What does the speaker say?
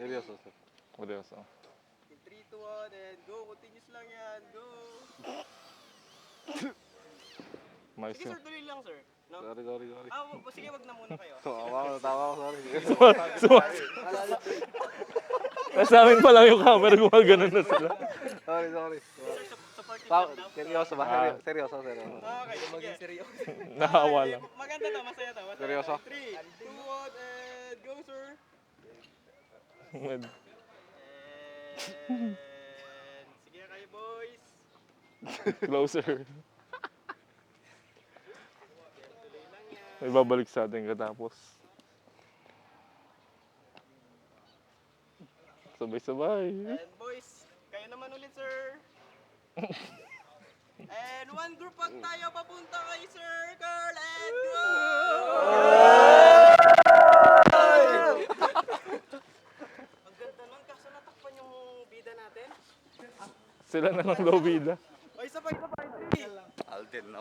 Seryoso, sir. Seryoso. 3, 2, 1, and go. Continuous lang yan. Go. Mais Sige yun. sir, tuloy lang sir. No? Sorry. Sige, wag na muna kayo. Tawa ko, sorry. Nasa amin pa lang yung camera, gumagano'n na sila. Sorry. Sir, supportive Tawa, lang daw. seryoso ba? Ah. Seryoso. Okay, sige. seryoso. Nakawa lang. Maganda to, masaya to. Seryoso? 3, 2, 1, and go sir. And sige kayo boys. Closer. Tuloy lang yan. May babalik sa atin katapos. Sabay-sabay. And boys, kayo naman ulit sir. And one group pag tayo papunta kay circle and go! Ang ganda nun, kaso natakpan yung bida natin. Sila na lang daw bida. O isa pa, 3. Alden na